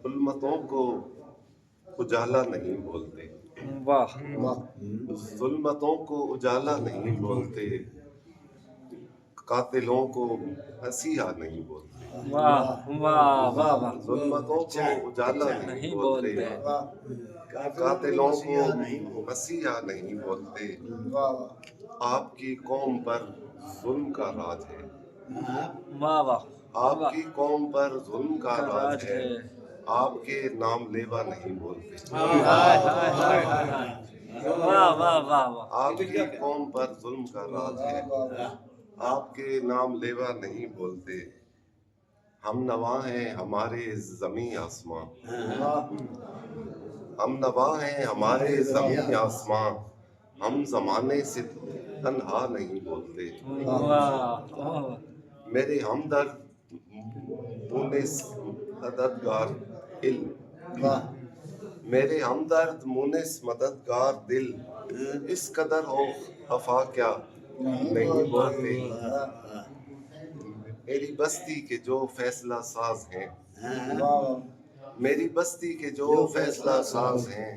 ظلمتوں کو اجالا نہیں بولتے، واہ ظلمتوں کو اجالا نہیں بولتے، قاتلوں کو مسیحا نہیں بولتے، واہ واہ واہ واہ ظلمتوں کو اجالا نہیں بولتے، قاتلوں کو مسیحا نہیں بولتے، آپ کی قوم پر ظلم کا راج ہے، واہ واہ آپ کی قوم پر ظلم کا راج ہے، آپ کے نام لیوا نہیں بولتے، ہائے ہائے ہائے ہائے ہائے واہ واہ واہ واہ آپ کی قوم پر ظلم کا راج ہے، آپ کے نام لیوا نہیں بولتے، ہم نوا ہیں ہمارے زمیں آسماں، ہم نوا ہیں ہمارے زمیں آسماں، ہم زمانے سے تنہا نہیں بولتے، واہ میرے ہمدرد مونس مددگار علم، میرے ہمدرد مونس مددگار دل، اس قدر ہو خفا کیا نہیں بولتے، میری بستی کے جو فیصلہ ساز ہیں، میری بستی کے جو فیصلہ ساز ہیں،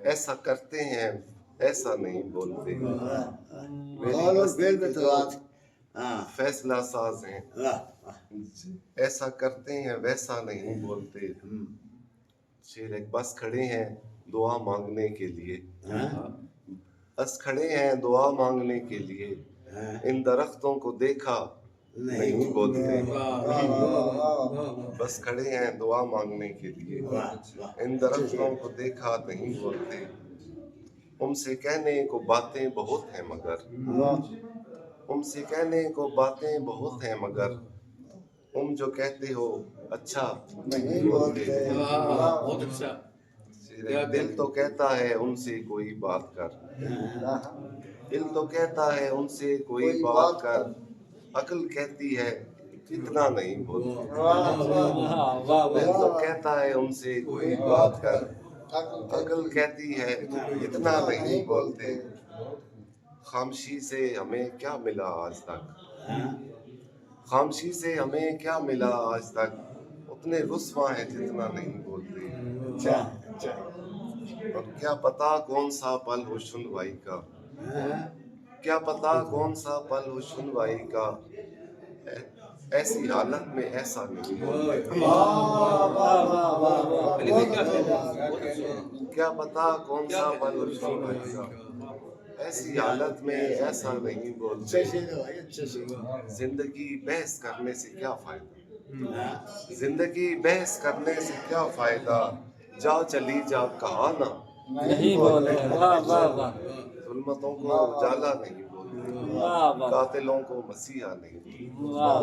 ایسا کرتے ہیں ایسا نہیں بولتے، میری بستی کے جو فیصلہ ساز ہیں، ایسا کرتے ہیں ویسا نہیں بولتے، شیر ایک بس کھڑے ہیں دعا مانگنے کے لیے، بس کھڑے ہیں دعا مانگنے کے لیے، ان درختوں کو دیکھا نہیں بولتے، بس کھڑے ہیں دعا مانگنے کے لیے، ان درختوں کو دیکھا نہیں بولتے، ان سے کہنے کو باتیں بہت ہیں مگر، ان سے کہنے کو باتیں بہت ہیں مگر، تم جو کہتے ہو اچھا نہیں بولتے، بہت اچھا دل تو کہتا ہے ان سے کوئی بات کر، دل تو کہتا ہے ان سے کوئی بات کر، عقل کہتی ہے اتنا نہیں بولتے، دل تو کہتا ہے ان سے کوئی بات کر، عقل کہتی ہے اتنا نہیں بولتے، خاموشی سے ہمیں کیا ملا آج تک، خاموشی سے ہمیں کیا ملا آج تک، اتنے رسوا ہیں جتنا نہیں بولتے، اور کیا پتا کون سا پل ہو سنوائی کا، کیا پتا کون سا پل ہو سنوائی کا، ایسی حالت میں ایسا نہیں بولتے، کیا پتا کون سا پل ہو سنوائی کا، ایسی حالت میں ایسا نہیں بولتے، زندگی بحث کرنے سے کیا فائدہ، زندگی بحث کرنے سے کیا فائدہ، جا چلی جا کہا نہ نہیں بولے واہ واہ واہ ظلمتوں کو اجالا نہیں بولتے، واہ واہ قاتلوں کو مسیحا نہیں بولتے۔ واہ